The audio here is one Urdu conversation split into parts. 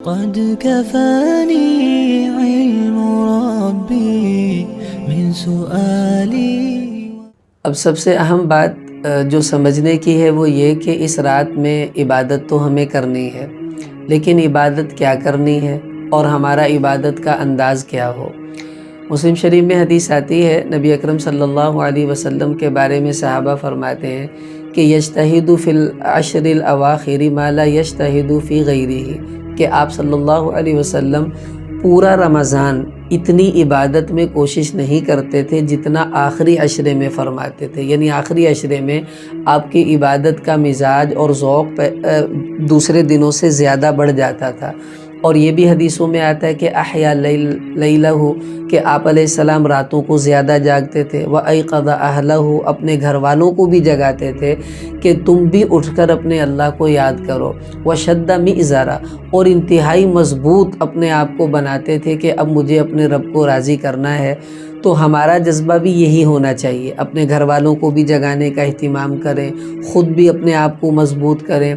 قد كفاني علم ربي من سؤالي. اب سب سے اہم بات جو سمجھنے کی ہے وہ یہ کہ اس رات میں عبادت تو ہمیں کرنی ہے، لیکن عبادت کیا کرنی ہے اور ہمارا عبادت کا انداز کیا ہو. مسلم شریف میں حدیث آتی ہے، نبی اکرم صلی اللہ علیہ وسلم کے بارے میں صحابہ فرماتے ہیں کہ یجتہد فی العشر الاواخر ما لا یجتہد فی غیرہ، کہ آپ صلی اللہ علیہ وسلم پورا رمضان اتنی عبادت میں کوشش نہیں کرتے تھے جتنا آخری عشرے میں فرماتے تھے. یعنی آخری عشرے میں آپ کی عبادت کا مزاج اور ذوق دوسرے دنوں سے زیادہ بڑھ جاتا تھا. اور یہ بھی حدیثوں میں آتا ہے کہ احیا لیلہ، کہ آپ علیہ السلام راتوں کو زیادہ جاگتے تھے. وَأَيْقَظَ أَهْلَهُ، اپنے گھر والوں کو بھی جگاتے تھے کہ تم بھی اٹھ کر اپنے اللہ کو یاد کرو. وَشَدَّ مِئْزَرَ، اور انتہائی مضبوط اپنے آپ کو بناتے تھے کہ اب مجھے اپنے رب کو راضی کرنا ہے. تو ہمارا جذبہ بھی یہی ہونا چاہیے، اپنے گھر والوں کو بھی جگانے کا اہتمام کریں، خود بھی اپنے آپ کو مضبوط کریں،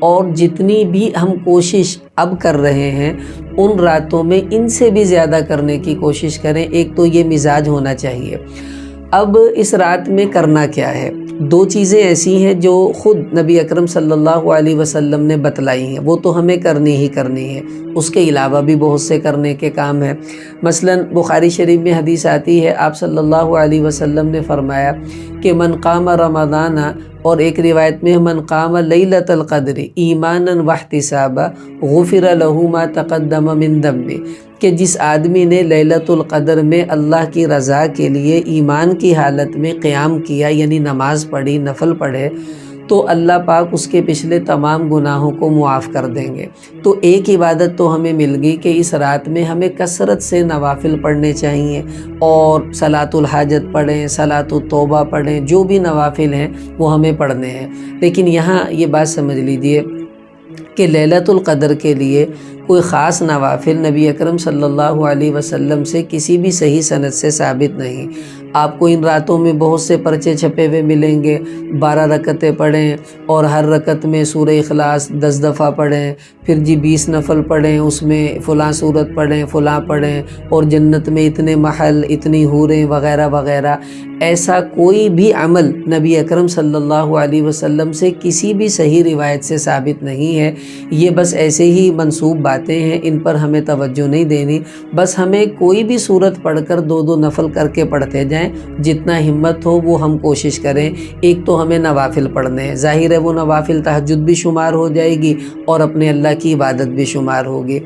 اور جتنی بھی ہم کوشش اب کر رہے ہیں ان راتوں میں ان سے بھی زیادہ کرنے کی کوشش کریں. ایک تو یہ مزاج ہونا چاہیے. اب اس رات میں کرنا کیا ہے؟ دو چیزیں ایسی ہیں جو خود نبی اکرم صلی اللہ علیہ وسلم نے بتلائی ہیں، وہ تو ہمیں کرنی ہی کرنی ہے. اس کے علاوہ بھی بہت سے کرنے کے کام ہیں. مثلا بخاری شریف میں حدیث آتی ہے، آپ صلی اللہ علیہ وسلم نے فرمایا کہ من قام رمضان، اور ایک روایت میں من قام لیلۃ القدر ایمانا واحتسابا غفر له ما تقدم من ذنبہ، کہ جس آدمی نے لیلۃ القدر میں اللہ کی رضا کے لیے ایمان کی حالت میں قیام کیا، یعنی نماز پڑھی، نفل پڑھے، تو اللہ پاک اس کے پچھلے تمام گناہوں کو معاف کر دیں گے. تو ایک عبادت تو ہمیں مل گئی کہ اس رات میں ہمیں کثرت سے نوافل پڑھنے چاہیے، اور صلاۃ الحاجت پڑھیں، صلاۃ التوبہ پڑھیں، جو بھی نوافل ہیں وہ ہمیں پڑھنے ہیں. لیکن یہاں یہ بات سمجھ لیجئے کہ لیلۃ القدر کے لیے کوئی خاص نوافل نبی اکرم صلی اللہ علیہ وسلم سے کسی بھی صحیح سند سے ثابت نہیں. آپ کو ان راتوں میں بہت سے پرچے چھپے ہوئے ملیں گے، 12 رکعتیں پڑھیں اور ہر رکعت میں سورہ اخلاص 10 دفعہ پڑھیں، پھر 20 نفل پڑھیں، اس میں فلاں صورت پڑھیں، فلاں پڑھیں، اور جنت میں اتنے محل، اتنی حوریں وغیرہ وغیرہ. ایسا کوئی بھی عمل نبی اکرم صلی اللہ علیہ وسلم سے کسی بھی صحیح روایت سے ثابت نہیں ہے. یہ بس ایسے ہی منسوب باتیں ہیں، ان پر ہمیں توجہ نہیں دینی. بس ہمیں کوئی بھی صورت پڑھ کر 2 نفل کر کے پڑھتے جائیں، جتنا ہمت ہو وہ ہم کوشش کریں. ایک تو ہمیں نوافل پڑھنے ہیں، ظاہر ہے وہ نوافل تہجد بھی شمار ہو جائے گی اور اپنے اللہ کی عبادت بھی شمار ہوگی.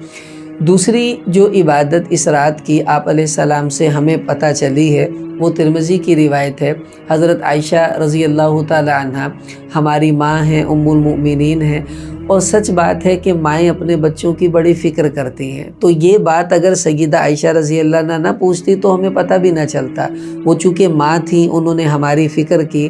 دوسری جو عبادت اس رات کی آپ علیہ السلام سے ہمیں پتہ چلی ہے وہ ترمذی کی روایت ہے. حضرت عائشہ رضی اللہ تعالی عنہ ہماری ماں ہیں، ام المؤمنین ہیں، اور سچ بات ہے کہ مائیں اپنے بچوں کی بڑی فکر کرتی ہیں. تو یہ بات اگر سیدہ عائشہ رضی اللہ عنہ نہ پوچھتی تو ہمیں پتہ بھی نہ چلتا. وہ چونکہ ماں تھیں، انہوں نے ہماری فکر کی.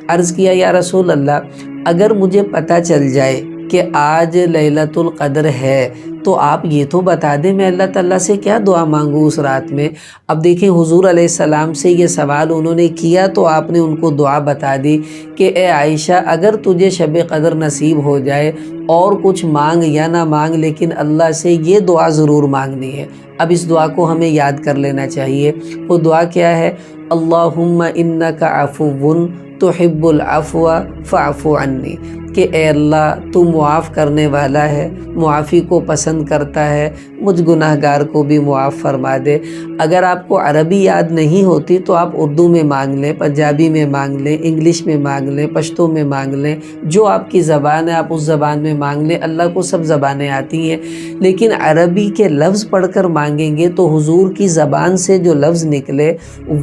عرض کیا، یا رسول اللہ، اگر مجھے پتہ چل جائے کہ آج لیلۃ القدر ہے تو آپ یہ تو بتا دیں میں اللہ تعالیٰ سے کیا دعا مانگوں اس رات میں. اب دیکھیں حضور علیہ السلام سے یہ سوال انہوں نے کیا تو آپ نے ان کو دعا بتا دی کہ اے عائشہ، اگر تجھے شب قدر نصیب ہو جائے اور کچھ مانگ یا نہ مانگ، لیکن اللہ سے یہ دعا ضرور مانگنی ہے. اب اس دعا کو ہمیں یاد کر لینا چاہیے. وہ دعا کیا ہے؟ اللہم انک عفو تحب العفو فاعف عنی، کہ اے اللہ تو معاف کرنے والا ہے، معافی کو پسند کرتا ہے، مجھ گناہ گار کو بھی معاف فرما دے. اگر آپ کو عربی یاد نہیں ہوتی تو آپ اردو میں مانگ لیں، پنجابی میں مانگ لیں، انگلش میں مانگ لیں، پشتو میں مانگ لیں، جو آپ کی زبان ہے آپ اس زبان میں مانگ لیں. اللہ کو سب زبانیں آتی ہیں، لیکن عربی کے لفظ پڑھ کر مانگیں گے تو حضور کی زبان سے جو لفظ نکلے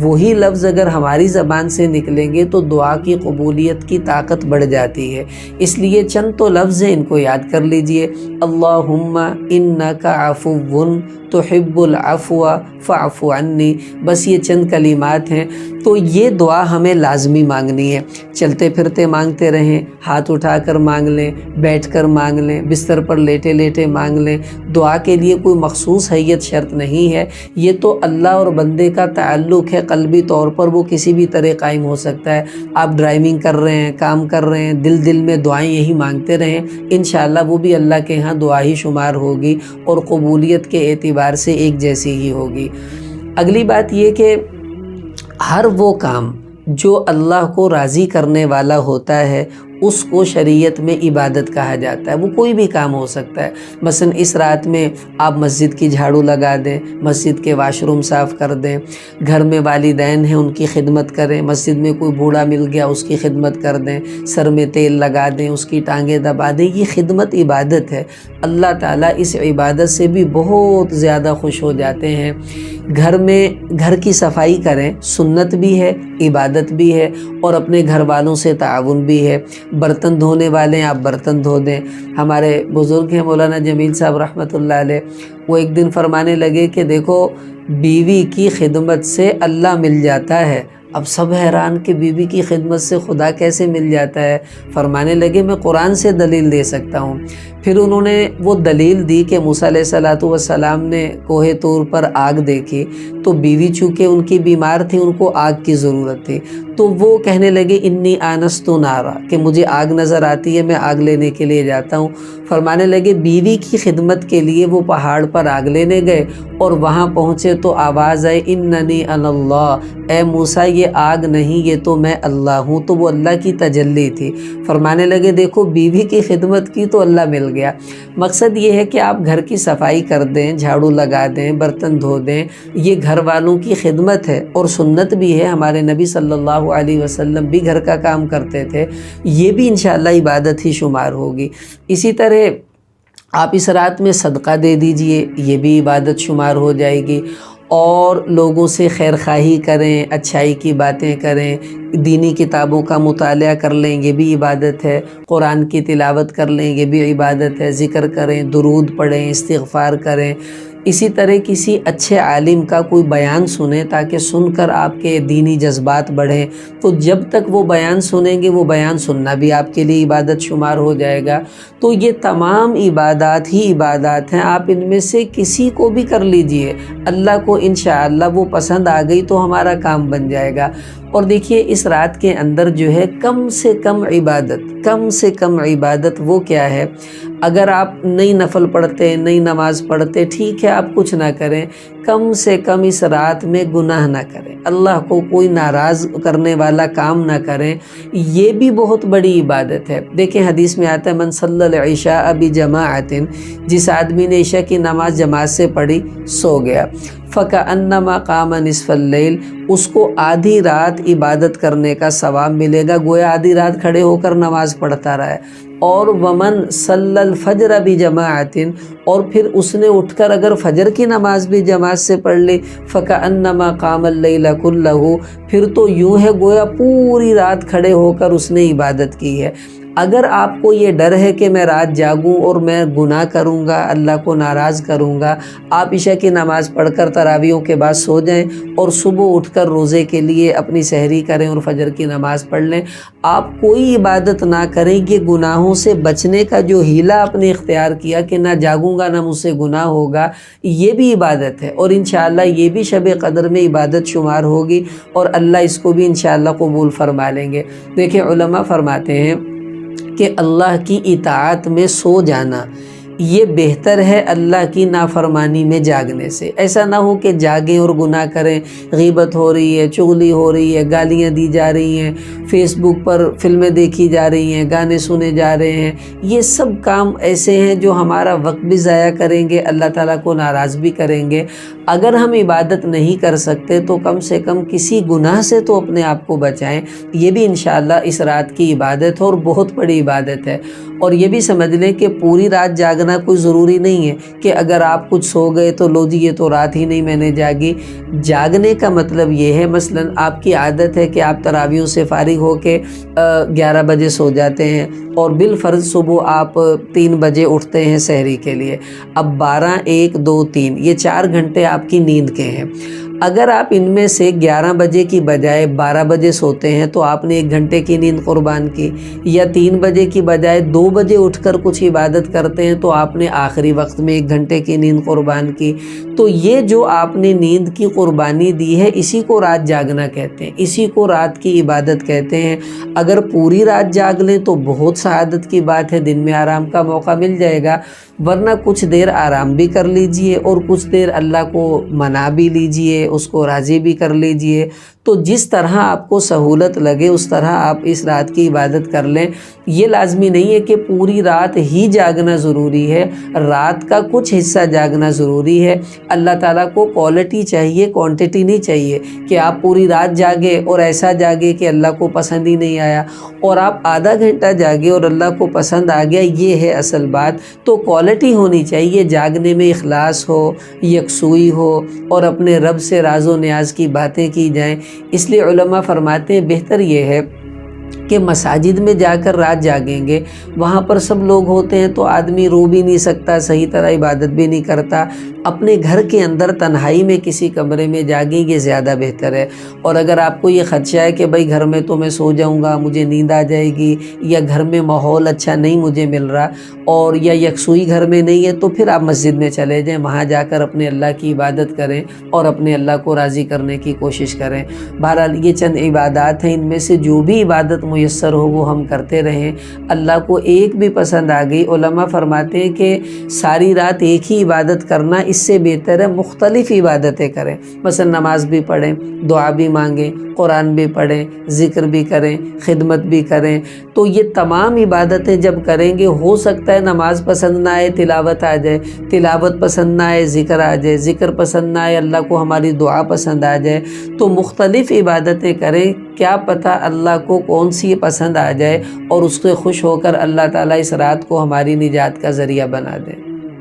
وہی لفظ اگر ہماری زبان سے نکلیں گے تو دعا کی قبولیت کی طاقت بڑھ جاتی ہے. اس لیے چند تو لفظ ہیں، ان کو یاد کر لیجئے. اللہم انک عفو تحب العفو فاعف عنی، بس یہ چند کلمات ہیں. تو یہ دعا ہمیں لازمی مانگنی ہے، چلتے پھرتے مانگتے رہیں، ہاتھ اٹھا کر مانگ لیں، بیٹھ کر مانگ لیں، بستر پر لیٹے لیٹے مانگ لیں۔ دعا کے لیے کوئی مخصوص حیت شرط نہیں ہے، یہ تو اللہ اور بندے کا تعلق ہے، قلبی طور پر وہ کسی بھی طرح قائم ہو سکتا ہے۔ آپ ڈرائیونگ کر رہے ہیں، کام کر رہے ہیں، دل میں دعائیں یہی مانگتے رہیں، انشاءاللہ وہ بھی اللہ کے ہاں دعا ہی شمار ہوگی اور قبولیت کے اعتبار سے ایک جیسی ہی ہوگی۔ اگلی بات یہ کہ ہر وہ کام جو اللہ کو راضی کرنے والا ہوتا ہے اس کو شریعت میں عبادت کہا جاتا ہے، وہ کوئی بھی کام ہو سکتا ہے۔ مثلا اس رات میں آپ مسجد کی جھاڑو لگا دیں، مسجد کے واش روم صاف کر دیں، گھر میں والدین ہیں ان کی خدمت کریں، مسجد میں کوئی بوڑھا مل گیا اس کی خدمت کر دیں، سر میں تیل لگا دیں، اس کی ٹانگیں دبا دیں، یہ خدمت عبادت ہے۔ اللہ تعالیٰ اس عبادت سے بھی بہت زیادہ خوش ہو جاتے ہیں۔ گھر کی صفائی کریں، سنت بھی ہے، عبادت بھی ہے، اور اپنے گھر والوں سے تعاون بھی ہے۔ برتن دھونے والے ہیں، آپ برتن دھو دیں۔ ہمارے بزرگ ہیں مولانا جمیل صاحب رحمۃ اللہ علیہ، وہ ایک دن فرمانے لگے کہ دیکھو بیوی کی خدمت سے اللہ مل جاتا ہے۔ اب سب حیران کہ بیوی کی خدمت سے خدا کیسے مل جاتا ہے؟ فرمانے لگے میں قرآن سے دلیل دے سکتا ہوں۔ پھر انہوں نے وہ دلیل دی کہ موسیٰ علیہ السلام نے کوہ طور پر آگ دیکھی تو بیوی چونکہ ان کی بیمار تھی، ان کو آگ کی ضرورت تھی، تو وہ کہنے لگے انی آنست نارا، کہ مجھے آگ نظر آتی ہے، میں آگ لینے کے لیے جاتا ہوں۔ فرمانے لگے بیوی کی خدمت کے لیے وہ پہاڑ پر آگ لینے گئے اور وہاں پہنچے تو آواز آئی اننی انا اللہ، اے موسیٰ یہ آگ نہیں، یہ تو میں اللہ ہوں۔ تو وہ اللہ کی تجلی تھی۔ فرمانے لگے دیکھو بیوی کی خدمت کی تو اللہ مل گیا۔ مقصد یہ ہے کہ آپ گھر کی صفائی کر دیں، جھاڑو لگا دیں، برتن دھو دیں، یہ گھر والوں کی خدمت ہے اور سنت بھی ہے۔ ہمارے نبی صلی اللہ علیہ وسلم بھی گھر کا کام کرتے تھے، یہ بھی انشاءاللہ عبادت ہی شمار ہوگی۔ اسی طرح آپ اس رات میں صدقہ دے دیجئے، یہ بھی عبادت شمار ہو جائے گی۔ اور لوگوں سے خیر خواہی کریں، اچھائی کی باتیں کریں، دینی کتابوں کا مطالعہ کر لیں، یہ بھی عبادت ہے۔ قرآن کی تلاوت کر لیں، یہ بھی عبادت ہے۔ ذکر کریں، درود پڑھیں، استغفار کریں۔ اسی طرح کسی اچھے عالم کا کوئی بیان سنیں تاکہ سن کر آپ کے دینی جذبات بڑھیں، تو جب تک وہ بیان سنیں گے وہ بیان سننا بھی آپ کے لیے عبادت شمار ہو جائے گا۔ تو یہ تمام عبادات ہی عبادات ہیں، آپ ان میں سے کسی کو بھی کر لیجئے، اللہ کو انشاءاللہ وہ پسند آ گئی تو ہمارا کام بن جائے گا۔ اور دیکھیے اس رات کے اندر جو ہے کم سے کم عبادت وہ کیا ہے؟ اگر آپ نئی نفل پڑھتے، نئی نماز پڑھتے، ٹھیک ہے آپ کچھ نہ کریں، کم سے کم اس رات میں گناہ نہ کریں، اللہ کو کوئی ناراض کرنے والا کام نہ کریں، یہ بھی بہت بڑی عبادت ہے۔ دیکھیں حدیث میں آتا ہے من صلی العشاء بجماعت، جس آدمی نے عشاء کی نماز جماعت سے پڑھی سو گیا، فَكَأَنَّمَا قَامَ نِصْفَ اللَّيْلِ، اس کو آدھی رات عبادت کرنے کا ثواب ملے گا، گویا آدھی رات کھڑے ہو کر نماز پڑھتا رہا ہے۔ اور ومن صلی الفجر بجماعت، اور پھر اس نے اٹھ کر اگر فجر کی نماز بھی جماعت سے پڑھ لی، فَكَأَنَّمَا قَامَ اللَّيْلَ كُلَّهُ، پھر تو یوں ہے گویا پوری رات کھڑے ہو کر اس نے عبادت کی ہے۔ اگر آپ کو یہ ڈر ہے کہ میں رات جاگوں اور میں گناہ کروں گا، اللہ کو ناراض کروں گا، آپ عشاء کی نماز پڑھ کر تراویحوں کے بعد سو جائیں اور صبح اٹھ کر روزے کے لیے اپنی سحری کریں اور فجر کی نماز پڑھ لیں۔ آپ کوئی عبادت نہ کریں، یہ گناہوں سے بچنے کا جو ہیلہ آپ نے اختیار کیا کہ نہ جاگوں گا نہ مجھ سے گناہ ہوگا، یہ بھی عبادت ہے، اور انشاءاللہ یہ بھی شب قدر میں عبادت شمار ہوگی اور اللہ اس کو بھی انشاءاللہ قبول فرما لیں گے۔ دیکھیں علماء فرماتے ہیں کہ اللہ کی اطاعت میں سو جانا یہ بہتر ہے اللہ کی نافرمانی میں جاگنے سے۔ ایسا نہ ہو کہ جاگیں اور گناہ کریں، غیبت ہو رہی ہے، چغلی ہو رہی ہے، گالیاں دی جا رہی ہیں، فیس بک پر فلمیں دیکھی جا رہی ہیں، گانے سنے جا رہے ہیں، یہ سب کام ایسے ہیں جو ہمارا وقت بھی ضائع کریں گے، اللہ تعالیٰ کو ناراض بھی کریں گے۔ اگر ہم عبادت نہیں کر سکتے تو کم سے کم کسی گناہ سے تو اپنے آپ کو بچائیں، یہ بھی انشاءاللہ اس رات کی عبادت ہے اور بہت بڑی عبادت ہے۔ اور یہ بھی سمجھ لیں کہ پوری رات جاگنا کوئی ضروری نہیں ہے کہ اگر آپ کچھ سو گئے تو لو جی یہ تو رات ہی نہیں میں نے جاگی۔ جاگنے کا مطلب یہ ہے مثلا آپ کی عادت ہے کہ آپ تراویحوں سے فارغ ہو کے 11 بجے سو جاتے ہیں اور بالفرض صبح آپ 3 بجے اٹھتے ہیں سحری کے لیے، اب 12، 1، 2، 3 یہ 4 گھنٹے آپ کی نیند کے ہیں۔ اگر آپ ان میں سے 11 بجے کی بجائے 12 بجے سوتے ہیں تو آپ نے 1 گھنٹے کی نیند قربان کی، یا 3 بجے کی بجائے 2 بجے اٹھ کر کچھ عبادت کرتے ہیں تو آپ نے آخری وقت میں 1 گھنٹے کی نیند قربان کی۔ تو یہ جو آپ نے نیند کی قربانی دی ہے، اسی کو رات جاگنا کہتے ہیں، اسی کو رات کی عبادت کہتے ہیں۔ اگر پوری رات جاگ لیں تو بہت سعادت کی بات ہے، دن میں آرام کا موقع مل جائے گا، ورنہ کچھ دیر آرام بھی کر لیجئے اور کچھ دیر اللہ کو منا بھی لیجئے، اس کو راضی بھی کر لیجئے۔ تو جس طرح آپ کو سہولت لگے اس طرح آپ اس رات کی عبادت کر لیں۔ یہ لازمی نہیں ہے کہ پوری رات ہی جاگنا ضروری ہے، رات کا کچھ حصہ جاگنا ضروری ہے۔ اللہ تعالیٰ کو کوالٹی چاہیے، کوانٹٹی نہیں چاہیے کہ آپ پوری رات جاگے اور ایسا جاگے کہ اللہ کو پسند ہی نہیں آیا، اور آپ آدھا گھنٹہ جاگے اور اللہ کو پسند آ گیا، یہ ہے اصل بات۔ تو کوالٹی ہونی چاہیے، جاگنے میں اخلاص ہو، یکسوئی ہو، اور اپنے رب سے راز و نیاز کی باتیں کی جائیں۔ اس لیے علماء فرماتے ہیں بہتر یہ ہے کہ مساجد میں جا کر رات جاگیں گے، وہاں پر سب لوگ ہوتے ہیں تو آدمی رو بھی نہیں سکتا، صحیح طرح عبادت بھی نہیں کرتا۔ اپنے گھر کے اندر تنہائی میں کسی کمرے میں جاگیں گے زیادہ بہتر ہے۔ اور اگر آپ کو یہ خدشہ ہے کہ بھائی گھر میں تو میں سو جاؤں گا، مجھے نیند آ جائے گی، یا گھر میں ماحول اچھا نہیں مجھے مل رہا، اور یا یکسوئی گھر میں نہیں ہے، تو پھر آپ مسجد میں چلے جائیں، وہاں جا کر اپنے اللہ کی عبادت کریں اور اپنے اللہ کو راضی کرنے کی کوشش کریں۔ بہرحال یہ چند عبادات ہیں، ان میں سے جو بھی عبادت میسر ہو وہ ہم کرتے رہیں۔ اللہ کو ایک بھی پسند آ گئی، علماء فرماتے ہیں کہ ساری رات ایک ہی عبادت کرنا اس سے بہتر ہے مختلف عبادتیں کریں، مثلا نماز بھی پڑھیں، دعا بھی مانگیں، قرآن بھی پڑھیں، ذکر بھی کریں، خدمت بھی کریں۔ تو یہ تمام عبادتیں جب کریں گے، ہو سکتا ہے نماز پسند نہ آئے تلاوت آ جائے، تلاوت پسند نہ آئے ذکر آ جائے، ذکر پسند نہ آئے اللہ کو ہماری دعا پسند آ جائے۔ تو مختلف عبادتیں کریں، کیا پتہ اللہ کو کون سی پسند آ جائے اور اس سے خوش ہو کر اللہ تعالیٰ اس رات کو ہماری نجات کا ذریعہ بنا دے۔